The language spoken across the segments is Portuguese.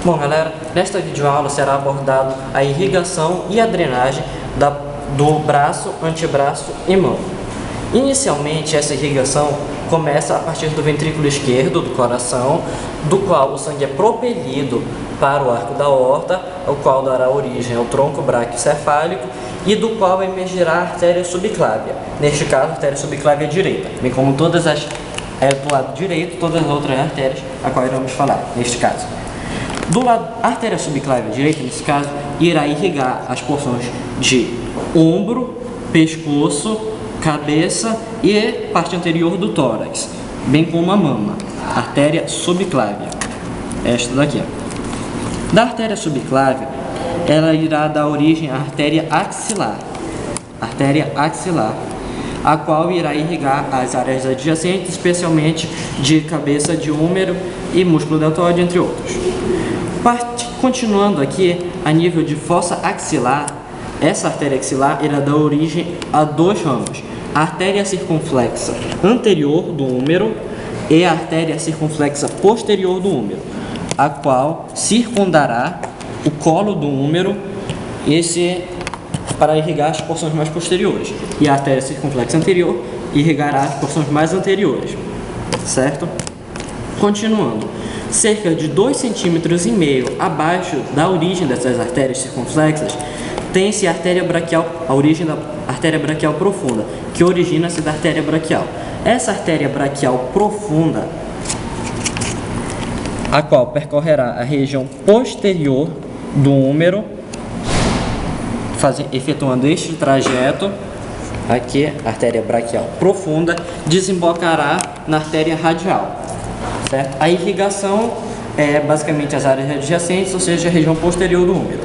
Bom, galera, nesta videoaula será abordado a irrigação e a drenagem do braço, antebraço e mão. Inicialmente, essa irrigação começa a partir do ventrículo esquerdo do coração, do qual o sangue é propelido para o arco da aorta, o qual dará origem ao tronco braquiocefálico e do qual emergirá a artéria subclávia, neste caso a artéria subclávia direita, bem como todas as do lado direito, todas as outras artérias a qual iremos falar, neste caso. Do lado, a artéria subclávia direita, nesse caso, irá irrigar as porções de ombro, pescoço, cabeça e parte anterior do tórax, bem como a mama, artéria subclávia, esta daqui. Da artéria subclávia, ela irá dar origem à artéria axilar, a qual irá irrigar as áreas adjacentes, especialmente de cabeça, de úmero e músculo deltoide, entre outros. Continuando aqui, a nível de fossa axilar, essa artéria axilar irá dar origem a dois ramos, a artéria circunflexa anterior do úmero e a artéria circunflexa posterior do úmero, a qual circundará o colo do úmero para irrigar as porções mais posteriores, e a artéria circunflexa anterior irrigará as porções mais anteriores, certo? Continuando, cerca de 2,5 cm abaixo da origem dessas artérias circunflexas, tem-se a artéria braquial, a origem da artéria braquial profunda, que origina-se da artéria braquial. Essa artéria braquial profunda, a qual percorrerá a região posterior do úmero, efetuando este trajeto, aqui, artéria braquial profunda, desembocará na artéria radial, certo? A irrigação é basicamente as áreas adjacentes, ou seja, a região posterior do úmero.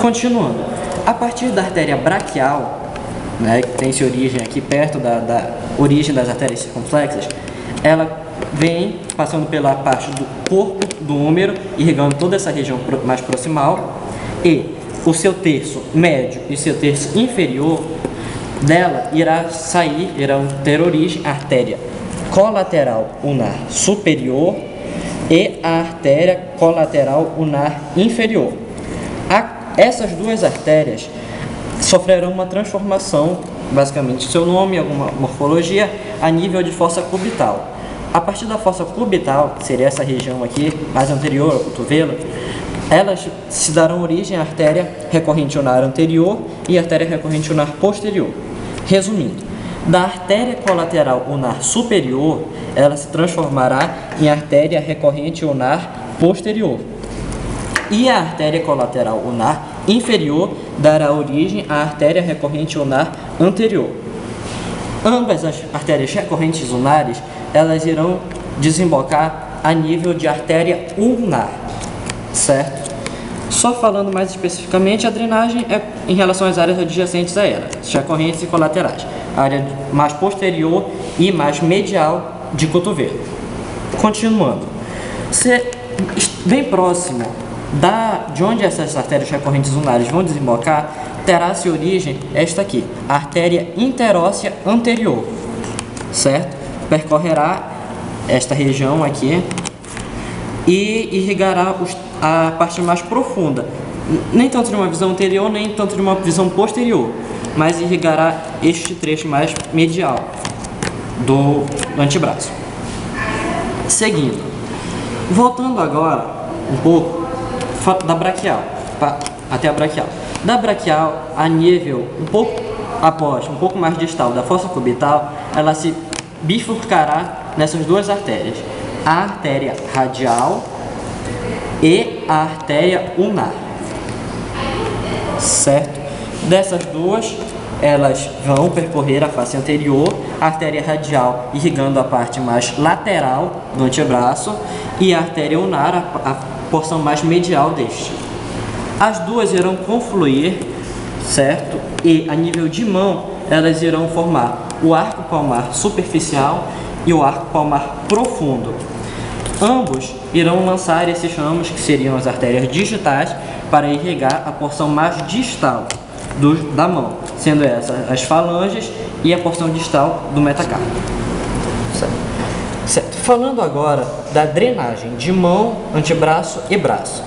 Continuando, a partir da artéria braquial, que tem-se origem aqui perto da origem das artérias circunflexas, ela vem passando pela parte do corpo do úmero, irrigando toda essa região mais proximal, e o seu terço médio e seu terço inferior dela irão ter origem a artéria colateral ulnar superior e a artéria colateral ulnar inferior. Essas duas artérias sofrerão uma transformação, basicamente seu nome, alguma morfologia, a nível de fossa cubital. A partir da fossa cubital, que seria essa região aqui, mais anterior ao cotovelo, elas se darão origem à artéria recorrente ulnar anterior e à artéria recorrente ulnar posterior. Resumindo, da artéria colateral ulnar superior, ela se transformará em artéria recorrente ulnar posterior. E a artéria colateral ulnar inferior dará origem à artéria recorrente ulnar anterior. Ambas as artérias recorrentes ulnares, elas irão desembocar a nível de artéria ulnar, certo? Só falando mais especificamente, a drenagem é em relação às áreas adjacentes a ela, recorrentes e colaterais, a área mais posterior e mais medial de cotovelo. Continuando, bem próximo de onde essas artérias recorrentes ulnares vão desembocar, terá-se origem esta aqui, a artéria interóssea anterior, certo? Percorrerá esta região aqui e irrigará a parte mais profunda, nem tanto de uma visão anterior, nem tanto de uma visão posterior, mas irrigará este trecho mais medial do antebraço. Seguindo, voltando agora um pouco da braquial, até a braquial. Da braquial a nível um pouco mais distal da fossa cubital, ela se bifurcará nessas duas artérias, a artéria radial e a artéria ulnar, certo? Dessas duas, elas vão percorrer a face anterior, a artéria radial irrigando a parte mais lateral do antebraço e a artéria ulnar a porção mais medial deste. As duas irão confluir, certo? E a nível de mão, elas irão formar o arco palmar superficial e o arco palmar profundo. Ambos irão lançar esses ramos, que seriam as artérias digitais, para irrigar a porção mais distal da mão, sendo essas as falanges e a porção distal do metacarpo. Certo? Certo. Falando agora da drenagem de mão, antebraço e braço.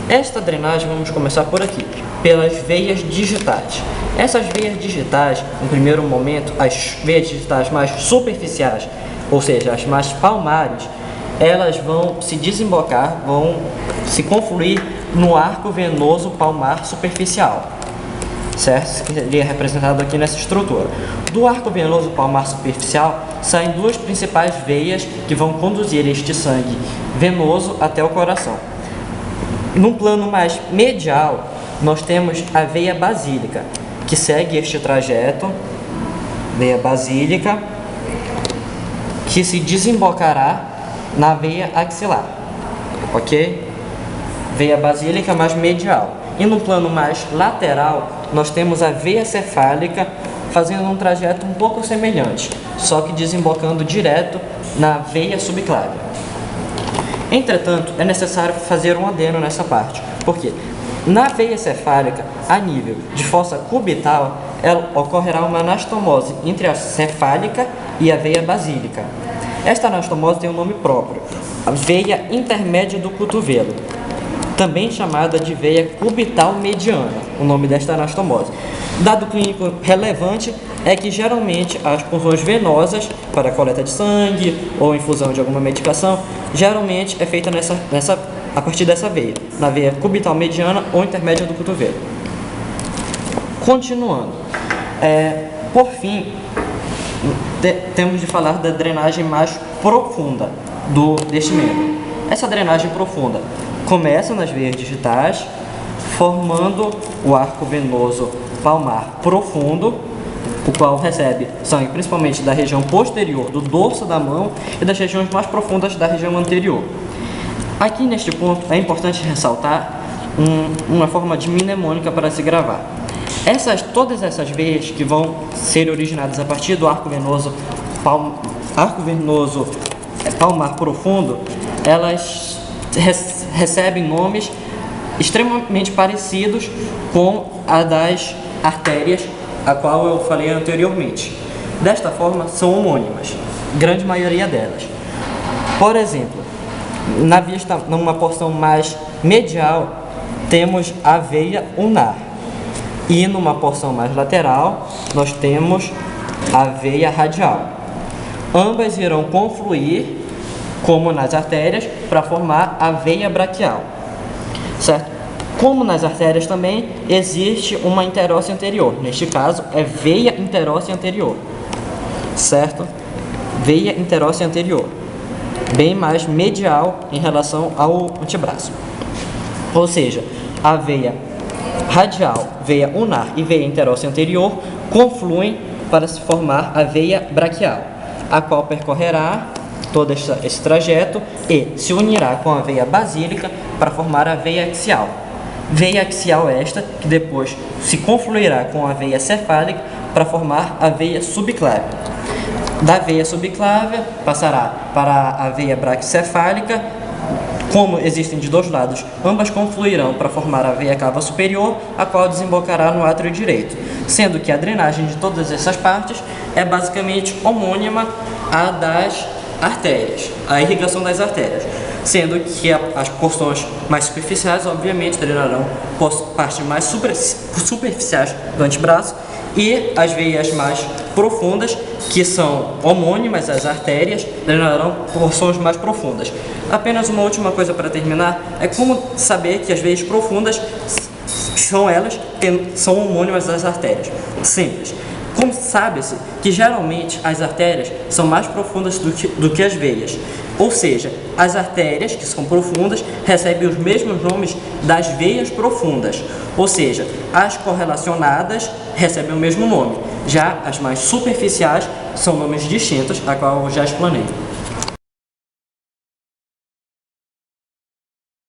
Esta drenagem vamos começar por aqui, pelas veias digitais. Essas veias digitais, no primeiro momento, as veias digitais mais superficiais, ou seja, as mais palmares, elas vão se desembocar, vão se confluir no arco venoso palmar superficial, certo? Ele é representado aqui nessa estrutura. Do arco venoso palmar superficial saem duas principais veias que vão conduzir este sangue venoso até o coração. No plano mais medial, nós temos a veia basílica, que segue este trajeto, veia basílica, que se desembocará na veia axilar, ok? Veia basílica mais medial. E no plano mais lateral, nós temos a veia cefálica fazendo um trajeto um pouco semelhante, só que desembocando direto na veia subclávia. Entretanto, é necessário fazer um adendo nessa parte, porque na veia cefálica, a nível de fossa cubital, ocorrerá uma anastomose entre a cefálica e a veia basílica. Esta anastomose tem um nome próprio, a veia intermédia do cotovelo, também chamada de veia cubital mediana, o nome desta anastomose. Dado clínico relevante é que geralmente as punções venosas para a coleta de sangue ou infusão de alguma medicação, geralmente é feita a partir dessa veia, na veia cubital mediana ou intermédia do cotovelo. Continuando, por fim, temos de falar da drenagem mais profunda deste membro. Essa drenagem profunda começa nas veias digitais, formando o arco venoso palmar profundo, o qual recebe sangue principalmente da região posterior do dorso da mão e das regiões mais profundas da região anterior. Aqui neste ponto é importante ressaltar uma forma de mnemônica para se gravar. Todas essas veias que vão ser originadas a partir do arco venoso palmar profundo, elas recebem nomes extremamente parecidos com a das artérias, a qual eu falei anteriormente. Desta forma, são homônimas, grande maioria delas. Por exemplo, numa porção mais medial, temos a veia ulnar. E numa porção mais lateral, nós temos a veia radial. Ambas irão confluir, como nas artérias, para formar a veia braquial, certo? Como nas artérias também, existe uma interóssea anterior. Neste caso, é veia interóssea anterior, certo? Veia interóssea anterior, bem mais medial em relação ao antebraço. Ou seja, a veia radial, veia ulnar e veia interóssea anterior confluem para se formar a veia braquial, a qual percorrerá todo esse trajeto e se unirá com a veia basílica para formar a veia axial. Veia axial esta que depois se confluirá com a veia cefálica para formar a veia subclávia. Da veia subclávia passará para a veia braquicefálica. Como existem de dois lados, ambas confluirão para formar a veia cava superior, a qual desembocará no átrio direito, sendo que a drenagem de todas essas partes é basicamente homônima à das artérias, a irrigação das artérias, sendo que as porções mais superficiais, obviamente, drenarão partes mais superficiais do antebraço e as veias mais profundas, que são homônimas às artérias, drenarão porções mais profundas. Apenas uma última coisa para terminar, é como saber que as veias profundas são elas que são homônimas às artérias. Simples. Como sabe-se que geralmente as artérias são mais profundas do que as veias, ou seja, as artérias que são profundas recebem os mesmos nomes das veias profundas, ou seja, as correlacionadas recebem o mesmo nome, já as mais superficiais são nomes distintos, a qual eu já explanei.